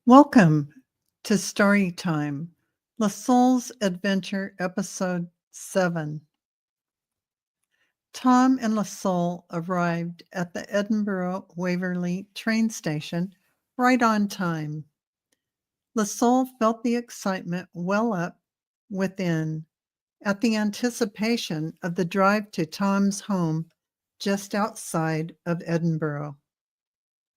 Welcome to StoryTime, Lesoul's Adventure, Episode 7. Tom and Lesoul arrived at the Edinburgh Waverley train station right on time. Lesoul felt the excitement well up within at the anticipation of the drive to Tom's home just outside of Edinburgh.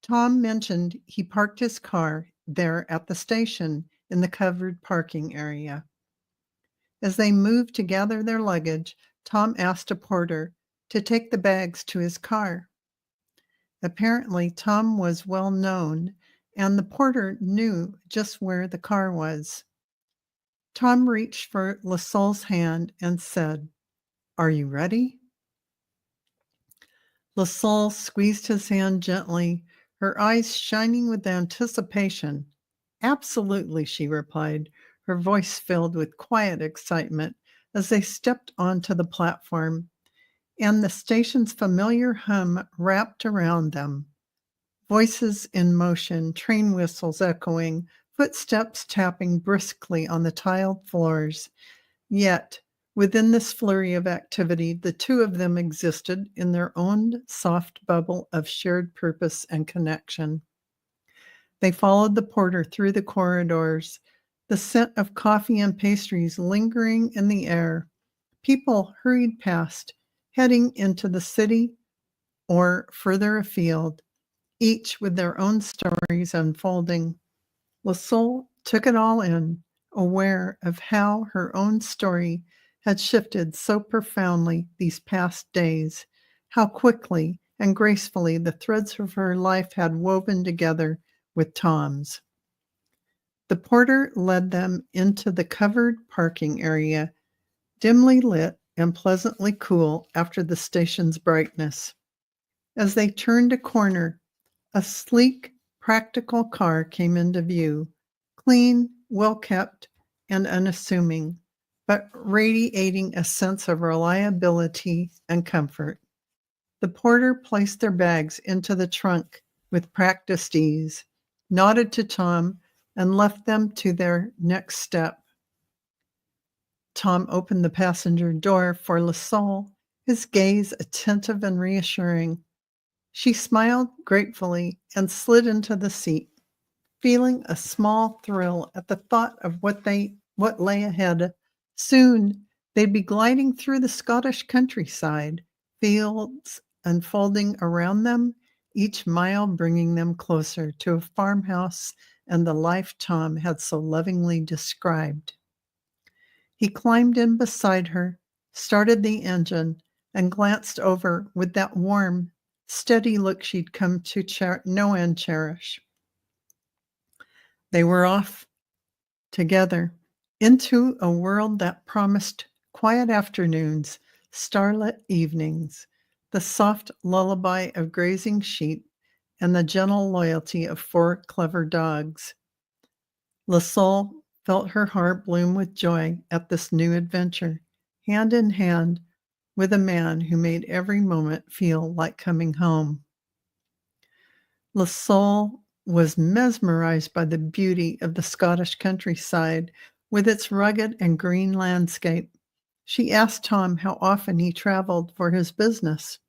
Tom mentioned he parked his car there at the station in the covered parking area. As they moved to gather their luggage, Tom asked a porter to take the bags to his car. Apparently, Tom was well known, and the porter knew just where the car was. Tom reached for Lesoul's hand and said, "Are you ready?" Lesoul squeezed his hand gently, her eyes shining with anticipation. "Absolutely," she replied, her voice filled with quiet excitement as they stepped onto the platform, and the station's familiar hum wrapped around them. Voices in motion, train whistles echoing, footsteps tapping briskly on the tiled floors. Yet, within this flurry of activity, the two of them existed in their own soft bubble of shared purpose and connection. They followed the porter through the corridors, the scent of coffee and pastries lingering in the air. People hurried past, heading into the city or further afield, each with their own stories unfolding. Lesoul took it all in, aware of how her own story had shifted so profoundly these past days, how quickly and gracefully the threads of her life had woven together with Tom's. The porter led them into the covered parking area, dimly lit and pleasantly cool after the station's brightness. As they turned a corner, a sleek, practical car came into view, clean, well-kept, and unassuming, but radiating a sense of reliability and comfort. The porter placed their bags into the trunk with practiced ease, nodded to Tom, and left them to their next step. Tom opened the passenger door for Lesoul, his gaze attentive and reassuring. She smiled gratefully and slid into the seat, feeling a small thrill at the thought of what lay ahead. Soon they'd be gliding through the Scottish countryside, fields unfolding around them, each mile bringing them closer to a farmhouse and the life Tom had so lovingly described. He climbed in beside her, started the engine, and glanced over with that warm, steady look she'd come to know and cherish. They were off together into a world that promised quiet afternoons, starlit evenings, the soft lullaby of grazing sheep, and the gentle loyalty of four clever dogs. Lesoul felt her heart bloom with joy at this new adventure, hand in hand with a man who made every moment feel like coming home. Lesoul was mesmerized by the beauty of the Scottish countryside with its rugged and green landscape. She asked Tom how often he traveled for his business.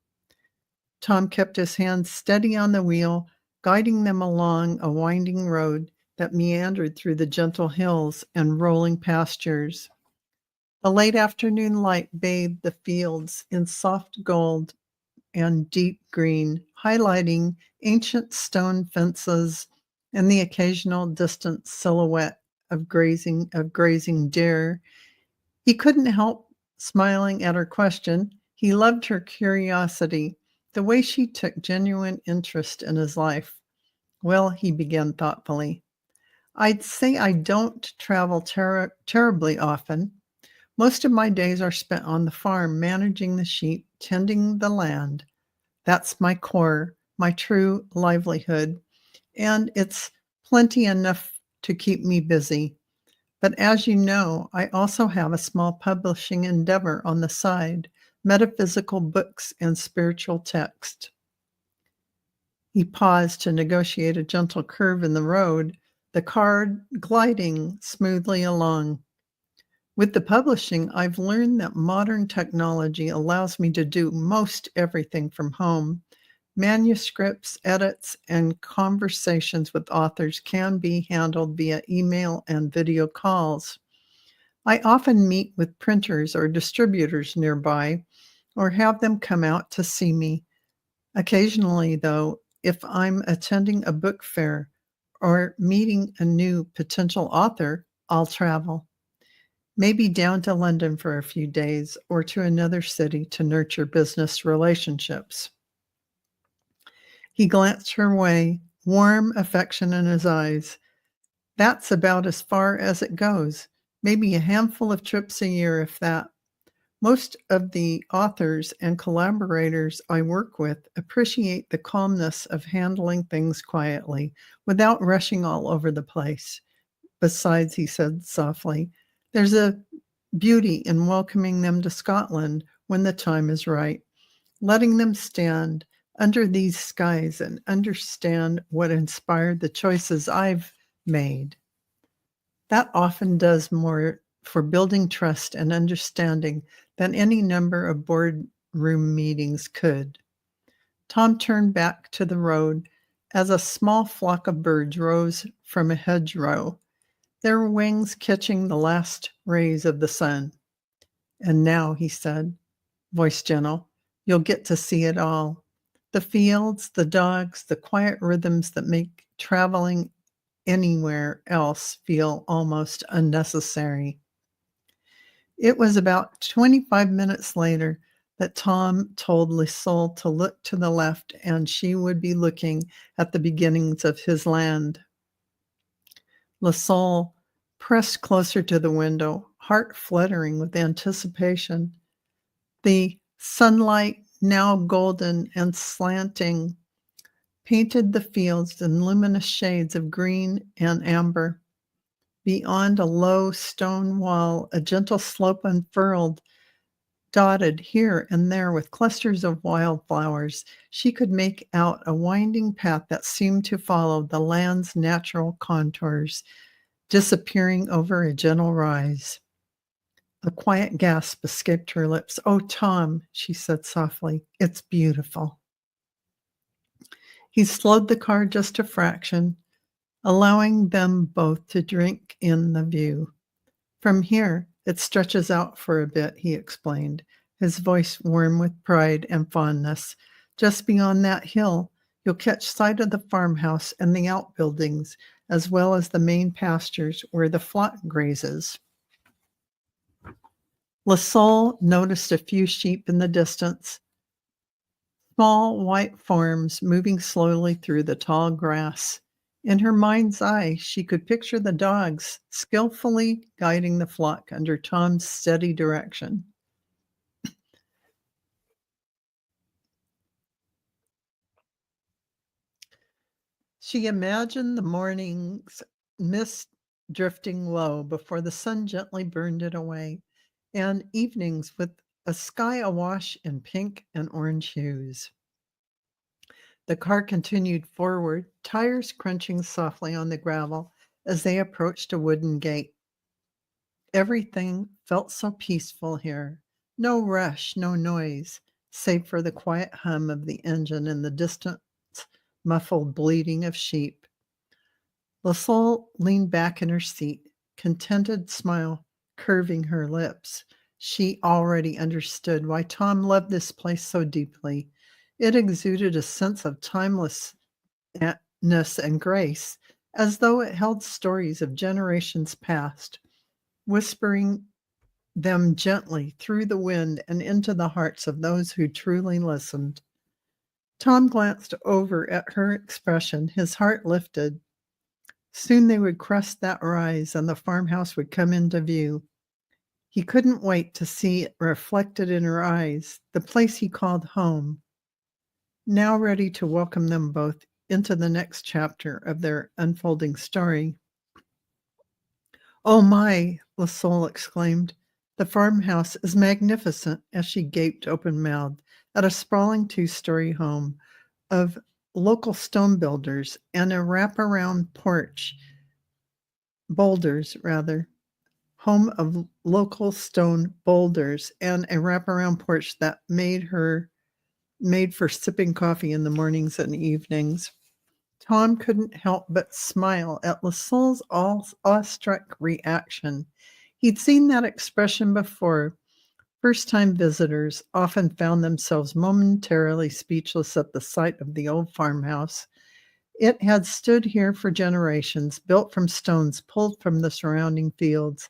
Tom kept his hand steady on the wheel, guiding them along a winding road that meandered through the gentle hills and rolling pastures. The late afternoon light bathed the fields in soft gold and deep green, highlighting ancient stone fences and the occasional distant silhouette of grazing deer. He couldn't help smiling at her question. He loved her curiosity, the way she took genuine interest in his life. "Well," he began thoughtfully, "I'd say I don't travel terribly often. Most of my days are spent on the farm, managing the sheep, tending the land. That's my core, my true livelihood, and it's plenty enough to keep me busy. But as you know, I also have a small publishing endeavor on the side, metaphysical books and spiritual text." He paused to negotiate a gentle curve in the road, the car gliding smoothly along. With the publishing, I've learned that modern technology allows me to do most everything from home. Manuscripts, edits, and conversations with authors can be handled via email and video calls. I often meet with printers or distributors nearby or have them come out to see me. Occasionally, though, if I'm attending a book fair or meeting a new potential author, I'll travel. Maybe down to London for a few days or to another city to nurture business relationships. He glanced her way, warm affection in his eyes. That's about as far as it goes. Maybe a handful of trips a year, if that. Most of the authors and collaborators I work with appreciate the calmness of handling things quietly without rushing all over the place. Besides, he said softly, there's a beauty in welcoming them to Scotland when the time is right, letting them stand under these skies and understand what inspired the choices I've made. That often does more for building trust and understanding than any number of boardroom meetings could. Tom turned back to the road as a small flock of birds rose from a hedgerow, their wings catching the last rays of the sun. And now, he said, voice gentle, you'll get to see it all. The fields, the dogs, the quiet rhythms that make traveling anywhere else feel almost unnecessary. It was about 25 minutes later that Tom told Lesoul to look to the left, and she would be looking at the beginnings of his land. Lesoul pressed closer to the window, heart fluttering with anticipation. The sunlight, now golden and slanting, painted the fields in luminous shades of green and amber. Beyond a low stone wall, a gentle slope unfurled, dotted here and there with clusters of wildflowers. She could make out a winding path that seemed to follow the land's natural contours, disappearing over a gentle rise. A quiet gasp escaped her lips. Oh, Tom, she said softly, it's beautiful. He slowed the car just a fraction, allowing them both to drink in the view. From here, it stretches out for a bit, he explained, his voice warm with pride and fondness. Just beyond that hill, you'll catch sight of the farmhouse and the outbuildings, as well as the main pastures where the flock grazes. Lesoul noticed a few sheep in the distance, small white forms moving slowly through the tall grass. In her mind's eye, she could picture the dogs skillfully guiding the flock under Tom's steady direction. She imagined the morning's mist drifting low before the sun gently burned it away, and evenings with a sky awash in pink and orange hues. The car continued forward, tires crunching softly on the gravel as they approached a wooden gate. Everything felt so peaceful here. No rush, no noise, save for the quiet hum of the engine and the distant, muffled bleating of sheep. Lesoul leaned back in her seat, contented smile curving her lips. She already understood why Tom loved this place so deeply. It exuded a sense of timelessness and grace, as though it held stories of generations past, whispering them gently through the wind and into the hearts of those who truly listened. Tom glanced over at her expression, his heart lifted. Soon they would crest that rise and the farmhouse would come into view. He couldn't wait to see it reflected in her eyes, the place he called home, now ready to welcome them both into the next chapter of their unfolding story. Oh my, Lesoul exclaimed. The farmhouse is magnificent, as she gaped open-mouthed at a sprawling two-story home of local stone builders and a wraparound porch boulders, rather, home of local stone boulders and a wraparound porch that made for sipping coffee in the mornings and evenings. Tom couldn't help but smile at Lesoul's awestruck reaction. He'd seen that expression before. First-time visitors often found themselves momentarily speechless at the sight of the old farmhouse. It had stood here for generations, built from stones pulled from the surrounding fields,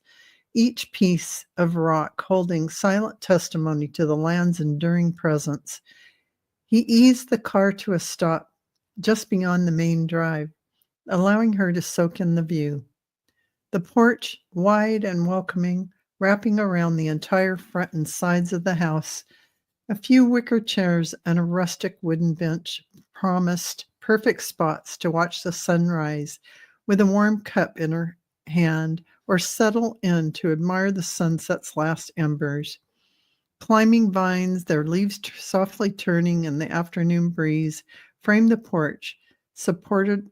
each piece of rock holding silent testimony to the land's enduring presence. He eased the car to a stop just beyond the main drive, allowing her to soak in the view. The porch, wide and welcoming, wrapping around the entire front and sides of the house, a few wicker chairs and a rustic wooden bench promised perfect spots to watch the sunrise with a warm cup in her hand or settle in to admire the sunset's last embers. Climbing vines, their leaves softly turning in the afternoon breeze, framed the porch, supported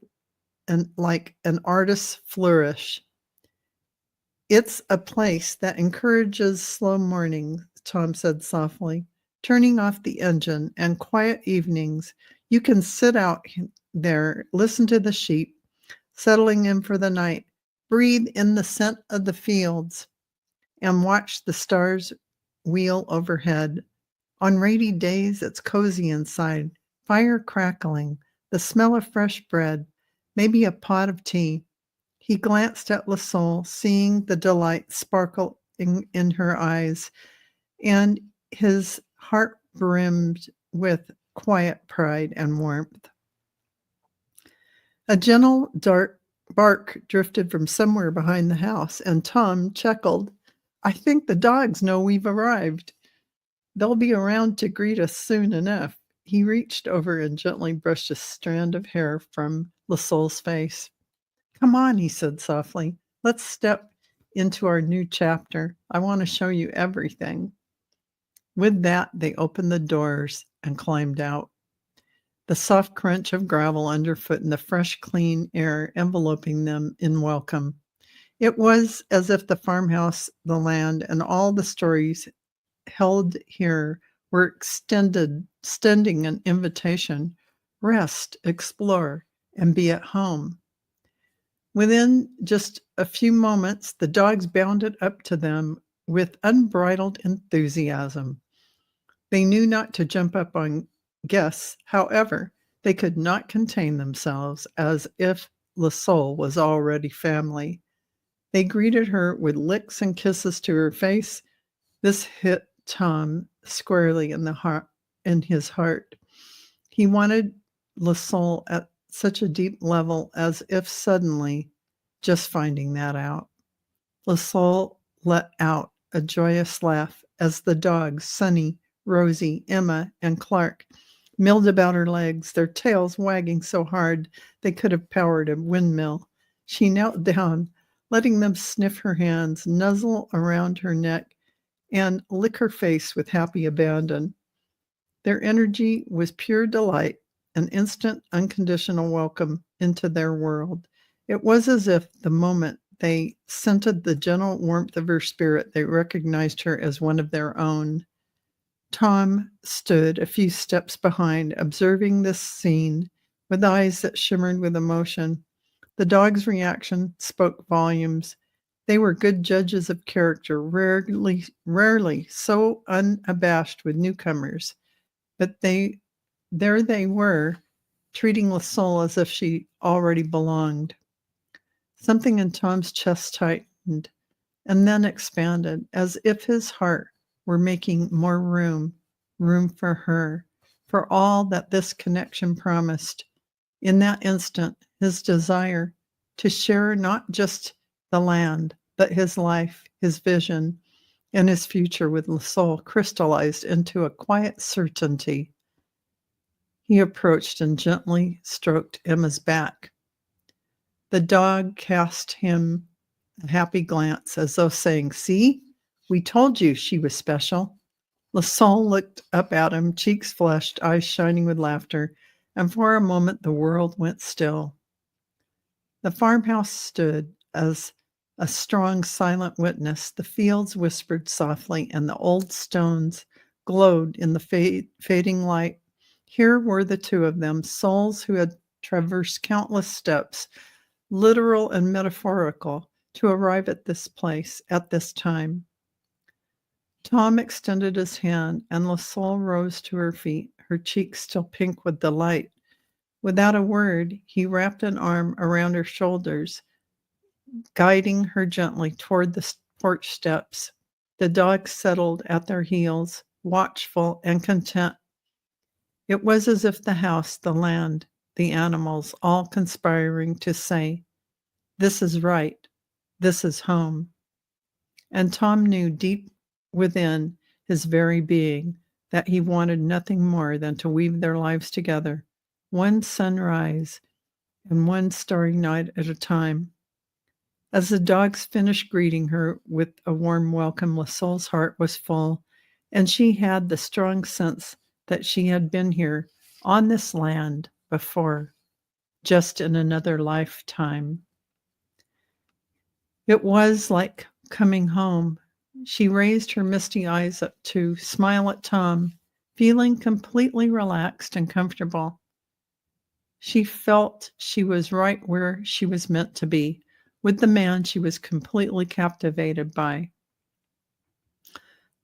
like an artist's flourish. It's a place that encourages slow mornings, Tom said softly. Turning off the engine and quiet evenings, you can sit out there, listen to the sheep, settling in for the night, breathe in the scent of the fields, and watch the stars wheel overhead. On rainy days, it's cozy inside, fire crackling, the smell of fresh bread, maybe a pot of tea. He glanced at Lesoul, seeing the delight sparkle in her eyes, and his heart brimmed with quiet pride and warmth. A gentle, dark bark drifted from somewhere behind the house, and Tom chuckled. I think the dogs know we've arrived. They'll be around to greet us soon enough. He reached over and gently brushed a strand of hair from Lesoul's face. Come on, he said softly. Let's step into our new chapter. I want to show you everything. With that, they opened the doors and climbed out. The soft crunch of gravel underfoot and the fresh, clean air enveloping them in welcome. It was as if the farmhouse, the land, and all the stories held here were extending an invitation. Rest, explore, and be at home. Within just a few moments, the dogs bounded up to them with unbridled enthusiasm. They knew not to jump up on guests. However, they could not contain themselves, as if Lesoul was already family. They greeted her with licks and kisses to her face. This hit Tom squarely in his heart. He wanted Lesoul at such a deep level, as if suddenly just finding that out. Lesoul let out a joyous laugh as the dogs, Sunny, Rosie, Emma, and Clark, milled about her legs, their tails wagging so hard they could have powered a windmill. She knelt down, letting them sniff her hands, nuzzle around her neck, and lick her face with happy abandon. Their energy was pure delight, an instant, unconditional welcome into their world. It was as if the moment they scented the gentle warmth of her spirit, they recognized her as one of their own. Tom stood a few steps behind, observing this scene with eyes that shimmered with emotion. The dog's reaction spoke volumes. They were good judges of character, rarely so unabashed with newcomers. But there they were, treating Lesoul as if she already belonged. Something in Tom's chest tightened and then expanded, as if his heart were making more room for her, for all that this connection promised. In that instant, his desire to share not just the land, but his life, his vision, and his future with Lesoul crystallized into a quiet certainty. He approached and gently stroked Emma's back. The dog cast him a happy glance, as though saying, "See, we told you she was special." Lesoul looked up at him, cheeks flushed, eyes shining with laughter, and for a moment the world went still. The farmhouse stood, as a strong, silent witness. The fields whispered softly, and the old stones glowed in the fading light. Here were the two of them, souls who had traversed countless steps, literal and metaphorical, to arrive at this place at this time. Tom extended his hand, and Lesoul rose to her feet, her cheeks still pink with delight. Without a word, he wrapped an arm around her shoulders, guiding her gently toward the porch steps. The dogs settled at their heels, watchful and content. It was as if the house, the land, the animals, all conspiring to say, "This is right. This is home." And Tom knew deep within his very being that he wanted nothing more than to weave their lives together, one sunrise and one starry night at a time. As the dogs finished greeting her with a warm welcome, Lesoul's heart was full, and she had the strong sense that she had been here on this land before, just in another lifetime. It was like coming home. She raised her misty eyes up to smile at Tom, feeling completely relaxed and comfortable. She felt she was right where she was meant to be, with the man she was completely captivated by.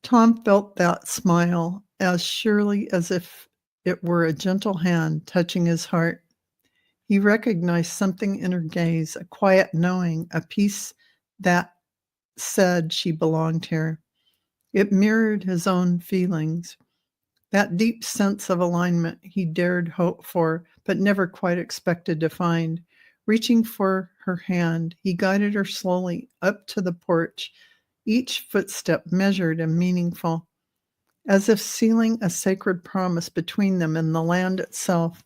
Tom felt that smile as surely as if it were a gentle hand touching his heart. He recognized something in her gaze, a quiet knowing, a peace that said she belonged here. It mirrored his own feelings, that deep sense of alignment he dared hope for, but never quite expected to find. Reaching for her hand, he guided her slowly up to the porch, each footstep measured and meaningful, as if sealing a sacred promise between them and the land itself.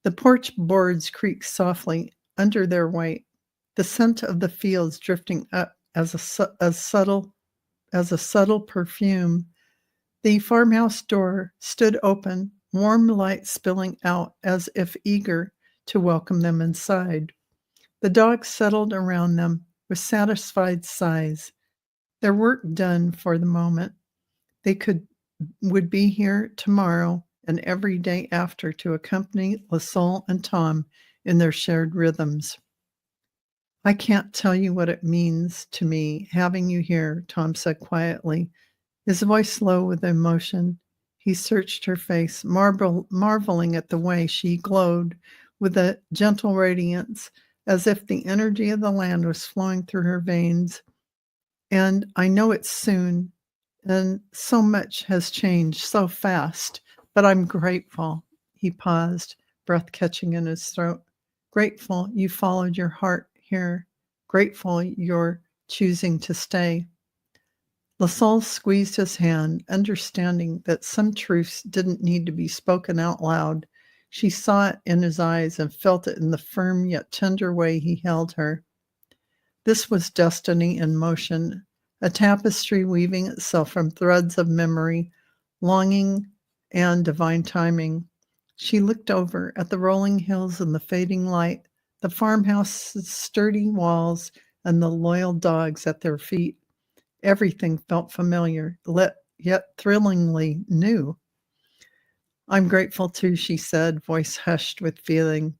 The porch boards creaked softly under their weight, the scent of the fields drifting up as a subtle perfume. The farmhouse door stood open, warm light spilling out as if eager to welcome them inside. The dogs settled around them with satisfied sighs, their work done for the moment. They would be here tomorrow and every day after to accompany Lesoul and Tom in their shared rhythms. "I can't tell you what it means to me having you here," Tom said quietly, his voice low with emotion. He searched her face, marveling at the way she glowed with a gentle radiance, as if the energy of the land was flowing through her veins. "And I know it's soon, and so much has changed so fast, but I'm grateful." He paused, breath catching in his throat. "Grateful you followed your heart here. Grateful you're choosing to stay." Lesoul squeezed his hand, understanding that some truths didn't need to be spoken out loud. She saw it in his eyes and felt it in the firm yet tender way he held her. This was destiny in motion, a tapestry weaving itself from threads of memory, longing, and divine timing. She looked over at the rolling hills and the fading light, the farmhouse's sturdy walls, and the loyal dogs at their feet. Everything felt familiar, yet thrillingly new. "I'm grateful too," she said, voice hushed with feeling,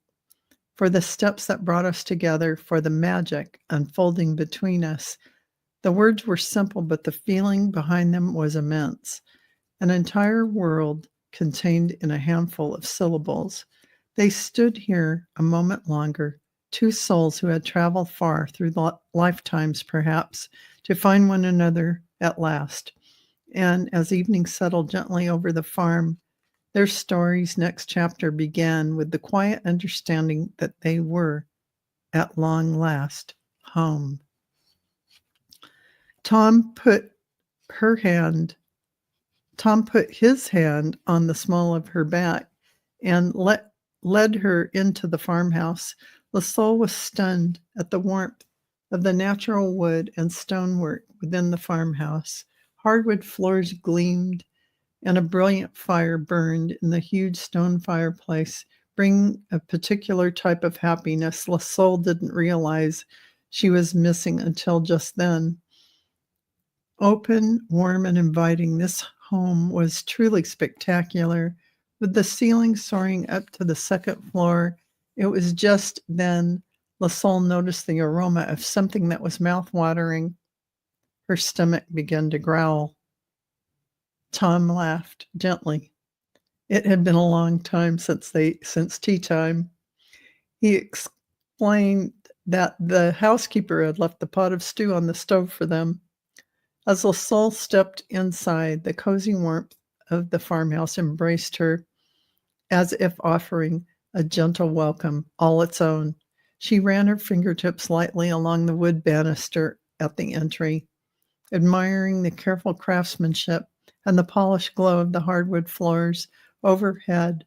"for the steps that brought us together, for the magic unfolding between us." The words were simple, but the feeling behind them was immense. An entire world contained in a handful of syllables. They stood here a moment longer, two souls who had traveled far through lifetimes, perhaps, to find one another at last. And as evening settled gently over the farm, their story's next chapter began with the quiet understanding that they were, at long last, home. Tom put her hand Tom put his hand on the small of her back and led her into the farmhouse. Lesoul was stunned at the warmth of the natural wood and stonework within the farmhouse. Hardwood floors gleamed, and a brilliant fire burned in the huge stone fireplace, bringing a particular type of happiness Lesoul didn't realize she was missing until just then. Open, warm, and inviting, this home was truly spectacular. With the ceiling soaring up to the second floor, it was just then Lesoul noticed the aroma of something that was mouth-watering. Her stomach began to growl. Tom laughed gently. It had been a long time since tea time. He explained that the housekeeper had left the pot of stew on the stove for them. As Lesoul stepped inside, the cozy warmth of the farmhouse embraced her, as if offering a gentle welcome all its own. She ran her fingertips lightly along the wood banister at the entry, admiring the careful craftsmanship and the polished glow of the hardwood floors overhead.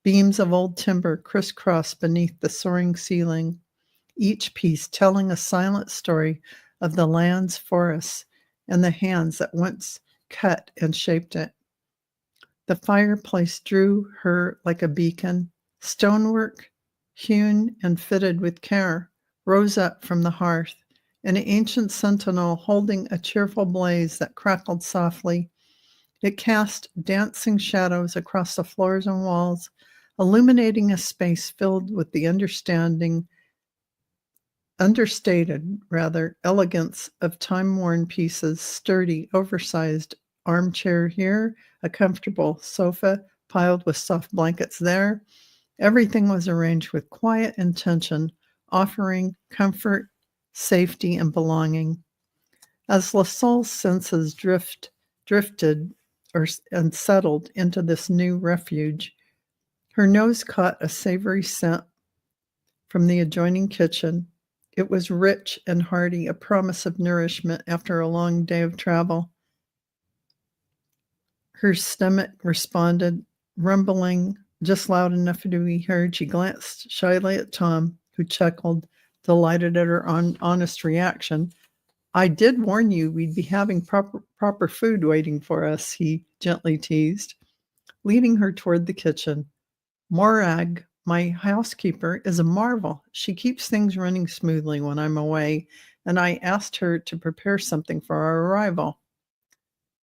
Beams of old timber crisscrossed beneath the soaring ceiling, each piece telling a silent story of the land's forests and the hands that once cut and shaped it. The fireplace drew her like a beacon. Stonework, hewn and fitted with care, rose up from the hearth, an ancient sentinel holding a cheerful blaze that crackled softly. It cast dancing shadows across the floors and walls, illuminating a space filled with the understated elegance of time-worn pieces, sturdy, oversized armchair here, a comfortable sofa piled with soft blankets there. Everything was arranged with quiet intention, offering comfort, safety, and belonging. As Lesoul's senses drifted and settled into this new refuge, her nose caught a savory scent from the adjoining kitchen. It was rich and hearty, a promise of nourishment after a long day of travel. Her stomach responded, rumbling just loud enough to be heard. She glanced shyly at Tom, who chuckled, delighted at her honest reaction. I did warn you we'd be having proper food waiting for us, he gently teased, leading her toward the kitchen. Morag, my housekeeper, is a marvel. She keeps things running smoothly when I'm away, and I asked her to prepare something for our arrival.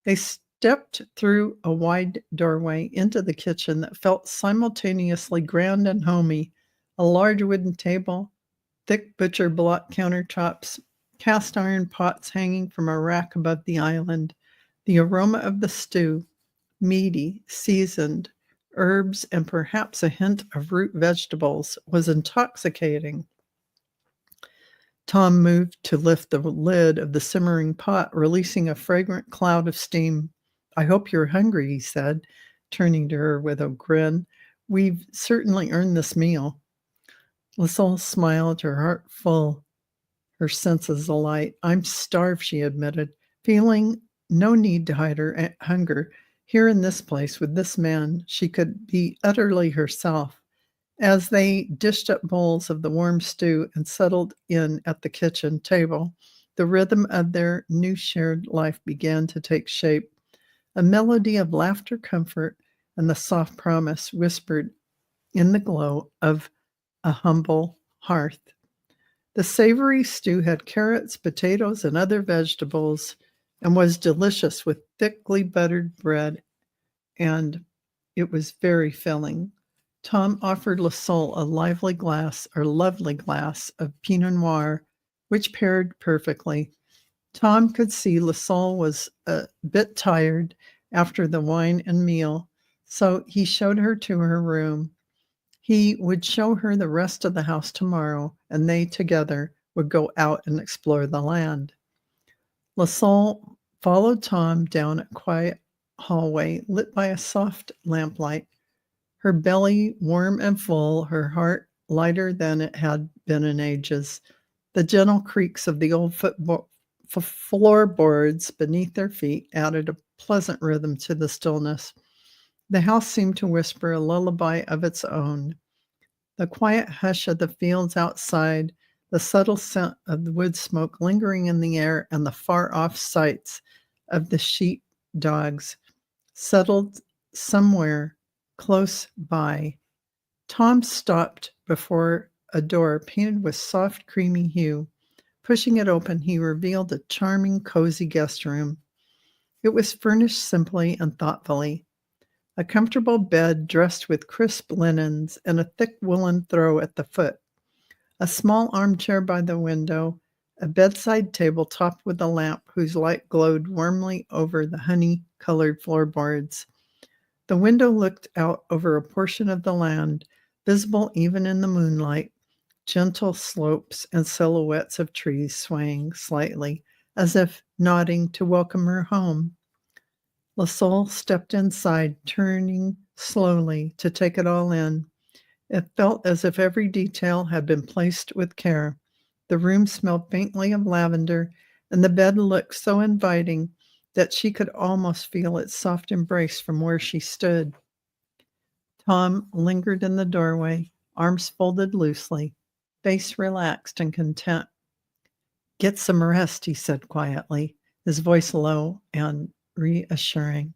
They stepped through a wide doorway into the kitchen that felt simultaneously grand and homey. A large wooden table, thick butcher block countertops, cast iron pots hanging from a rack above the island. The aroma of the stew, meaty, seasoned, herbs, and perhaps a hint of root vegetables, was intoxicating. Tom moved to lift the lid of the simmering pot, releasing a fragrant cloud of steam. I hope you're hungry, he said, turning to her with a grin. We've certainly earned this meal. Lesoul smiled, her heart full, her senses alight. I'm starved, she admitted, feeling no need to hide her hunger. Here in this place with this man, she could be utterly herself. As they dished up bowls of the warm stew and settled in at the kitchen table, the rhythm of their new shared life began to take shape. A melody of laughter, comfort, and the soft promise whispered in the glow of a humble hearth. The savory stew had carrots, potatoes, and other vegetables, and was delicious with thickly buttered bread, and it was very filling. Tom offered Lesoul a lovely glass of Pinot Noir, which paired perfectly. Tom could see Lesoul was a bit tired after the wine and meal, so he showed her to her room. He would show her the rest of the house tomorrow, and they together would go out and explore the land. Lesoul followed Tom down a quiet hallway lit by a soft lamplight, her belly warm and full, her heart lighter than it had been in ages. The gentle creaks of the old floorboards beneath their feet added a pleasant rhythm to the stillness. The house seemed to whisper a lullaby of its own. The quiet hush of the fields outside, the subtle scent of the wood smoke lingering in the air, and the far-off sights of the sheep dogs settled somewhere close by. Tom stopped before a door painted with soft, creamy hue. Pushing it open, he revealed a charming, cozy guest room. It was furnished simply and thoughtfully. A comfortable bed dressed with crisp linens and a thick woolen throw at the foot. A small armchair by the window, a bedside table topped with a lamp whose light glowed warmly over the honey-colored floorboards. The window looked out over a portion of the land, visible even in the moonlight, gentle slopes and silhouettes of trees swaying slightly, as if nodding to welcome her home. Lesoul stepped inside, turning slowly to take it all in. It felt as if every detail had been placed with care. The room smelled faintly of lavender, and the bed looked so inviting that she could almost feel its soft embrace from where she stood. Tom lingered in the doorway, arms folded loosely, face relaxed and content. "Get some rest," he said quietly, his voice low and reassuring.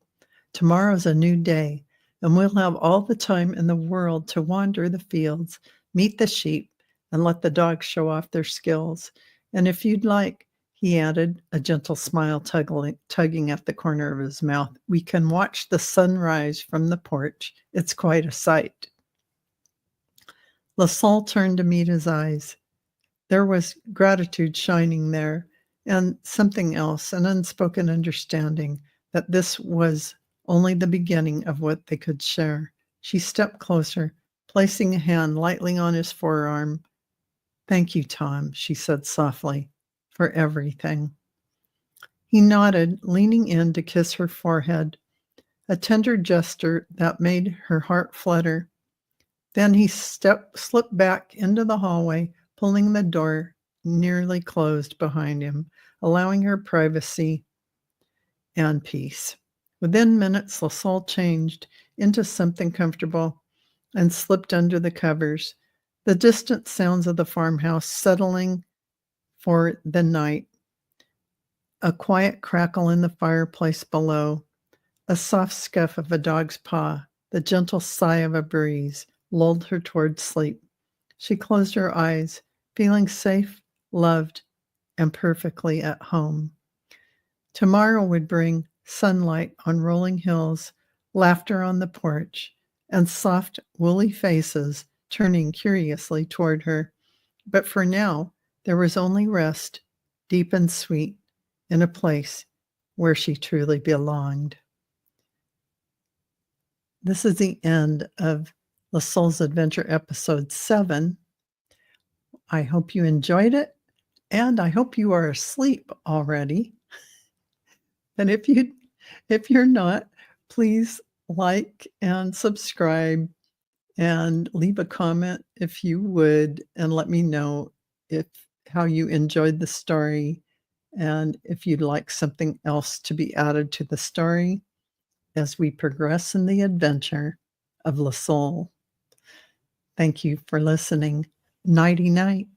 "Tomorrow's a new day, and we'll have all the time in the world to wander the fields, meet the sheep, and let the dogs show off their skills. And if you'd like," he added, a gentle smile tugging at the corner of his mouth, "we can watch the sunrise from the porch. It's quite a sight." Lesoul turned to meet his eyes. There was gratitude shining there, and something else, an unspoken understanding that this was only the beginning of what they could share. She stepped closer, placing a hand lightly on his forearm. "Thank you, Tom," she said softly, "for everything." He nodded, leaning in to kiss her forehead, a tender gesture that made her heart flutter. Then he slipped back into the hallway, pulling the door nearly closed behind him, allowing her privacy and peace. Within minutes, Lesoul changed into something comfortable and slipped under the covers, the distant sounds of the farmhouse settling for the night, a quiet crackle in the fireplace below, a soft scuff of a dog's paw, the gentle sigh of a breeze lulled her toward sleep. She closed her eyes, feeling safe, loved, and perfectly at home. Tomorrow would bring sunlight on rolling hills, laughter on the porch, and soft, woolly faces turning curiously toward her. But for now, there was only rest, deep and sweet, in a place where she truly belonged. This is the end of Lesoul's Adventure Episode 7. I hope you enjoyed it, and I hope you are asleep already. And if you're not, please like and subscribe and leave a comment if you would, and let me know if how you enjoyed the story and if you'd like something else to be added to the story as we progress in the adventure of Lesoul. Thank you for listening. Nighty night.